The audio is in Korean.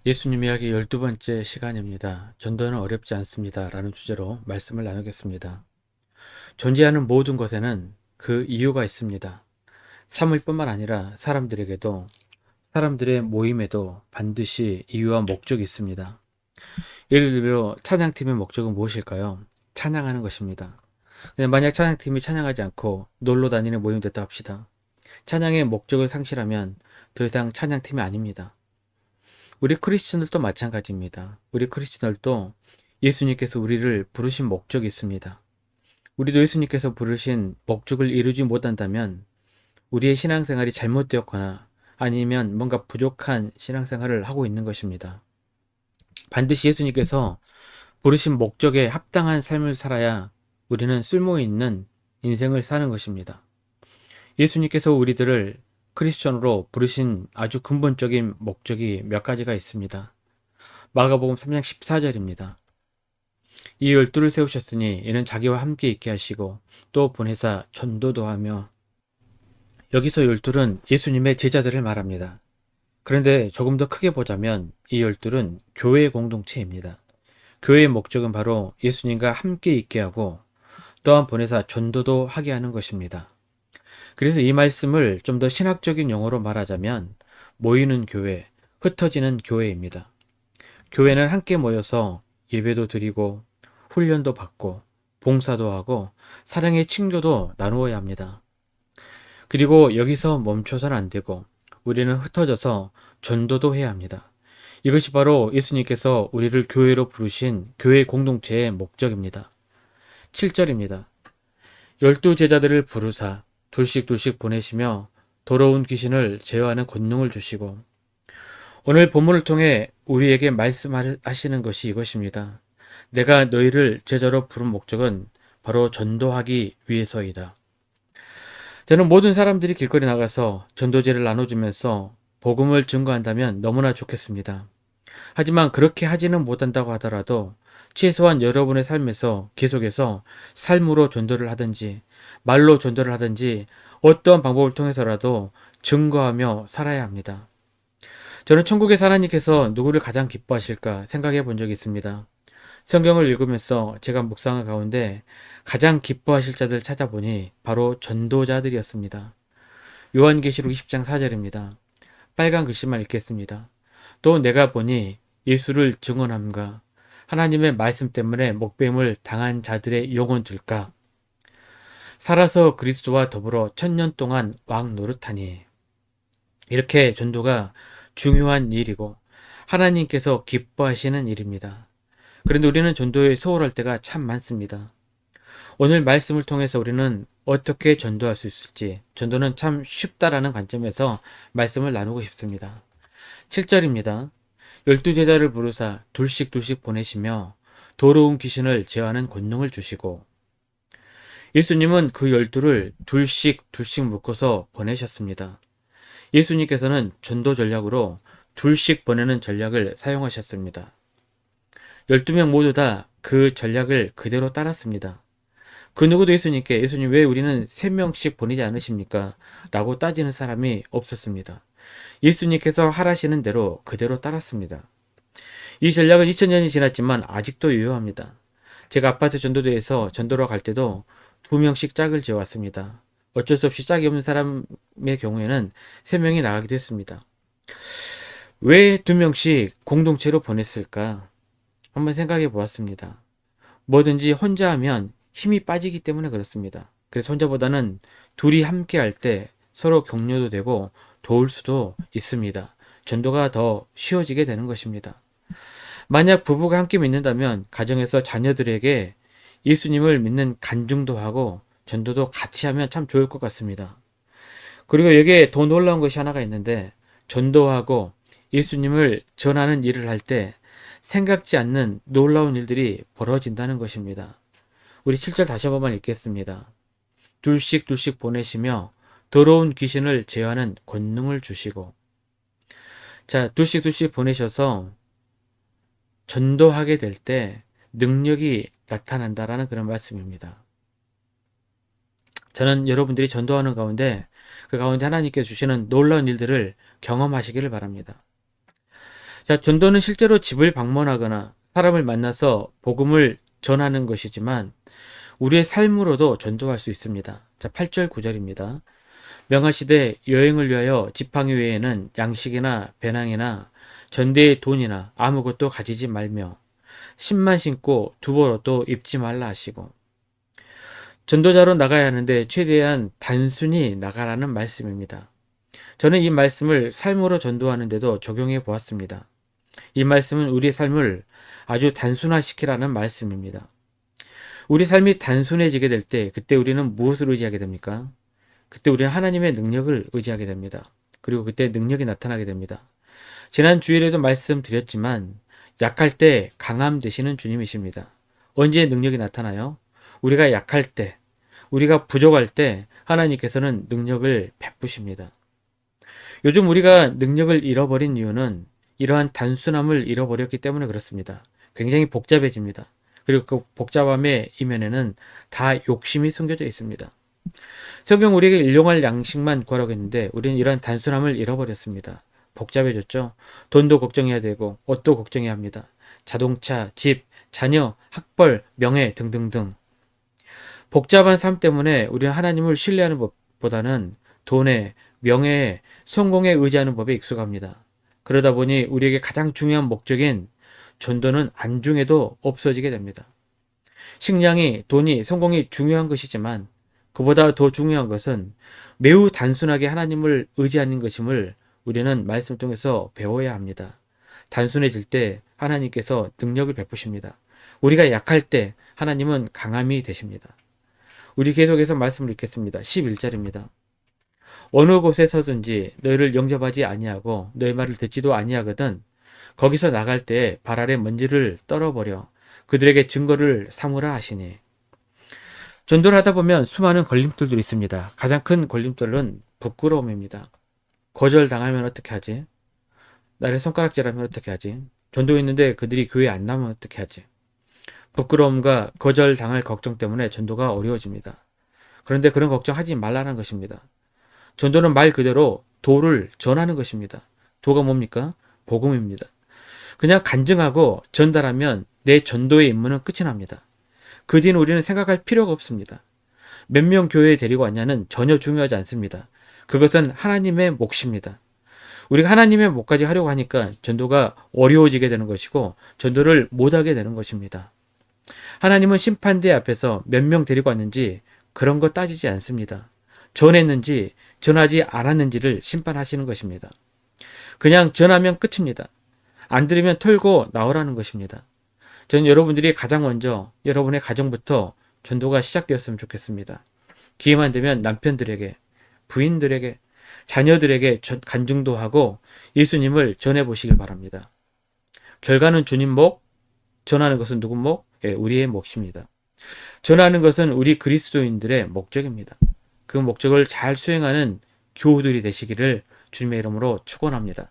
예수님 이야기 12번째 시간입니다. 전도는 어렵지 않습니다. 라는 주제로 말씀을 나누겠습니다. 존재하는 모든 것에는 그 이유가 있습니다. 사물뿐만 아니라 사람들에게도, 사람들의 모임에도 반드시 이유와 목적이 있습니다. 예를 들어 찬양팀의 목적은 무엇일까요? 찬양하는 것입니다. 근데 만약 찬양팀이 찬양하지 않고 놀러 다니는 모임이 됐다 합시다. 찬양의 목적을 상실하면 더 이상 찬양팀이 아닙니다. 우리 크리스천들도 마찬가지입니다. 우리 크리스천들도 예수님께서 우리를 부르신 목적이 있습니다. 우리도 예수님께서 부르신 목적을 이루지 못한다면 우리의 신앙생활이 잘못되었거나 아니면 뭔가 부족한 신앙생활을 하고 있는 것입니다. 반드시 예수님께서 부르신 목적에 합당한 삶을 살아야 우리는 쓸모있는 인생을 사는 것입니다. 예수님께서 우리들을 크리스천으로 부르신 아주 근본적인 목적이 몇 가지가 있습니다. 마가복음 3장 14절입니다. 이 열두를 세우셨으니 이는 자기와 함께 있게 하시고 또 보내사 전도도 하며. 여기서 열둘은 예수님의 제자들을 말합니다. 그런데 조금 더 크게 보자면 이 열둘은 교회의 공동체입니다. 교회의 목적은 바로 예수님과 함께 있게 하고 또한 보내사 전도도 하게 하는 것입니다. 그래서 이 말씀을 좀 더 신학적인 용어로 말하자면 모이는 교회, 흩어지는 교회입니다. 교회는 함께 모여서 예배도 드리고 훈련도 받고 봉사도 하고 사랑의 친교도 나누어야 합니다. 그리고 여기서 멈춰서는 안 되고 우리는 흩어져서 전도도 해야 합니다. 이것이 바로 예수님께서 우리를 교회로 부르신 교회 공동체의 목적입니다. 7절입니다. 열두 제자들을 부르사 둘씩 보내시며 더러운 귀신을 제어하는 권능을 주시고. 오늘 본문을 통해 우리에게 말씀하시는 것이 이것입니다. 내가 너희를 제자로 부른 목적은 바로 전도하기 위해서이다. 저는 모든 사람들이 길거리 나가서 전도제를 나눠주면서 복음을 증거한다면 너무나 좋겠습니다. 하지만 그렇게 하지는 못한다고 하더라도 최소한 여러분의 삶에서 계속해서 삶으로 전도를 하든지 말로 전도를 하든지 어떠한 방법을 통해서라도 증거하며 살아야 합니다. 저는 천국의 하나님께서 누구를 가장 기뻐하실까 생각해 본 적이 있습니다. 성경을 읽으면서 제가 묵상한 가운데 가장 기뻐하실 자들 찾아보니 바로 전도자들이었습니다. 요한계시록 20장 4절입니다. 빨간 글씨만 읽겠습니다. 또 내가 보니 예수를 증언함과 하나님의 말씀 때문에 목뱀을 당한 자들의 영혼들까 살아서 그리스도와 더불어 1000년 동안 왕 노릇하니. 이렇게 전도가 중요한 일이고 하나님께서 기뻐하시는 일입니다. 그런데 우리는 전도에 소홀할 때가 참 많습니다. 오늘 말씀을 통해서 우리는 어떻게 전도할 수 있을지, 전도는 참 쉽다라는 관점에서 말씀을 나누고 싶습니다. 7절입니다. 열두 제자를 부르사 둘씩 보내시며 더러운 귀신을 제어하는 권능을 주시고. 예수님은 그 열두를 둘씩 묶어서 보내셨습니다. 예수님께서는 전도 전략으로 둘씩 보내는 전략을 사용하셨습니다. 12명 모두 다 그 전략을 그대로 따랐습니다. 그 누구도 예수님 왜 우리는 3명씩 보내지 않으십니까? 라고 따지는 사람이 없었습니다. 예수님께서 하라시는 대로 그대로 따랐습니다. 이 전략은 2000년이 지났지만 아직도 유효합니다. 제가 아파트 전도대에서 전도로 갈 때도 2명씩 짝을 지어왔습니다. 어쩔 수 없이 짝이 없는 사람의 경우에는 3명이 나가기도 했습니다. 왜 2명씩 공동체로 보냈을까? 한번 생각해 보았습니다. 뭐든지 혼자 하면 힘이 빠지기 때문에 그렇습니다. 그래서 혼자보다는 둘이 함께 할 때 서로 격려도 되고 도울 수도 있습니다. 전도가 더 쉬워지게 되는 것입니다. 만약 부부가 함께 믿는다면 가정에서 자녀들에게 예수님을 믿는 간증도 하고 전도도 같이 하면 참 좋을 것 같습니다. 그리고 여기에 더 놀라운 것이 하나가 있는데 전도하고 예수님을 전하는 일을 할 때 생각지 않는 놀라운 일들이 벌어진다는 것입니다. 우리 7절 다시 한 번만 읽겠습니다. 둘씩 보내시며 더러운 귀신을 제어하는 권능을 주시고. 자, 둘씩 보내셔서 전도하게 될 때 능력이 나타난다라는 그런 말씀입니다. 저는 여러분들이 전도하는 가운데 그 가운데 하나님께서 주시는 놀라운 일들을 경험하시기를 바랍니다. 자, 전도는 실제로 집을 방문하거나 사람을 만나서 복음을 전하는 것이지만 우리의 삶으로도 전도할 수 있습니다. 자, 8절 9절입니다. 명하시되 여행을 위하여 지팡이 외에는 양식이나 배낭이나 전대의 돈이나 아무것도 가지지 말며 신만 신고 두벌옷도 입지 말라 하시고, 전도자로 나가야 하는데 최대한 단순히 나가라는 말씀입니다. 저는 이 말씀을 삶으로 전도하는데도 적용해 보았습니다. 이 말씀은 우리의 삶을 아주 단순화시키라는 말씀입니다. 우리 삶이 단순해지게 될 때 그때 우리는 무엇을 의지하게 됩니까? 그때 우리는 하나님의 능력을 의지하게 됩니다. 그리고 그때 능력이 나타나게 됩니다. 지난 주일에도 말씀드렸지만 약할 때 강함 되시는 주님이십니다. 언제 능력이 나타나요? 우리가 약할 때, 우리가 부족할 때 하나님께서는 능력을 베푸십니다. 요즘 우리가 능력을 잃어버린 이유는 이러한 단순함을 잃어버렸기 때문에 그렇습니다. 굉장히 복잡해집니다. 그리고 그 복잡함의 이면에는 다 욕심이 숨겨져 있습니다. 성경 우리에게 일용할 양식만 구하라고 했는데 우리는 이러한 단순함을 잃어버렸습니다. 복잡해졌죠. 돈도 걱정해야 되고 옷도 걱정해야 합니다. 자동차, 집, 자녀, 학벌, 명예 등등등. 복잡한 삶 때문에 우리는 하나님을 신뢰하는 법보다는 돈에, 명예에, 성공에 의지하는 법에 익숙합니다. 그러다 보니 우리에게 가장 중요한 목적인 전도는 안중에도 없어지게 됩니다. 식량이, 돈이, 성공이 중요한 것이지만 그보다 더 중요한 것은 매우 단순하게 하나님을 의지하는 것임을 우리는 말씀을 통해서 배워야 합니다. 단순해질 때 하나님께서 능력을 베푸십니다. 우리가 약할 때 하나님은 강함이 되십니다. 우리 계속해서 말씀을 읽겠습니다. 11절입니다. 어느 곳에 서든지 너희를 영접하지 아니하고 너희 말을 듣지도 아니하거든 거기서 나갈 때 발 아래 먼지를 떨어버려 그들에게 증거를 삼으라 하시니. 전도를 하다 보면 수많은 걸림돌들이 있습니다. 가장 큰 걸림돌은 부끄러움입니다. 거절당하면 어떻게 하지? 나를 손가락질하면 어떻게 하지? 전도했는데 그들이 교회에 안 나오면 어떻게 하지? 부끄러움과 거절당할 걱정 때문에 전도가 어려워집니다. 그런데 그런 걱정하지 말라는 것입니다. 전도는 말 그대로 도를 전하는 것입니다. 도가 뭡니까? 복음입니다. 그냥 간증하고 전달하면 내 전도의 임무는 끝이 납니다. 그 뒤는 우리는 생각할 필요가 없습니다. 몇 명 교회에 데리고 왔냐는 전혀 중요하지 않습니다. 그것은 하나님의 몫입니다. 우리가 하나님의 몫까지 하려고 하니까 전도가 어려워지게 되는 것이고 전도를 못하게 되는 것입니다. 하나님은 심판대 앞에서 몇 명 데리고 왔는지 그런 거 따지지 않습니다. 전했는지 전하지 않았는지를 심판하시는 것입니다. 그냥 전하면 끝입니다. 안 들으면 털고 나오라는 것입니다. 저는 여러분들이 가장 먼저 여러분의 가정부터 전도가 시작되었으면 좋겠습니다. 기회만 되면 남편들에게, 부인들에게, 자녀들에게 간증도 하고 예수님을 전해보시길 바랍니다. 결과는 주님 몫, 전하는 것은 누구 몫? 예, 우리의 몫입니다. 전하는 것은 우리 그리스도인들의 목적입니다. 그 목적을 잘 수행하는 교우들이 되시기를 주님의 이름으로 축원합니다.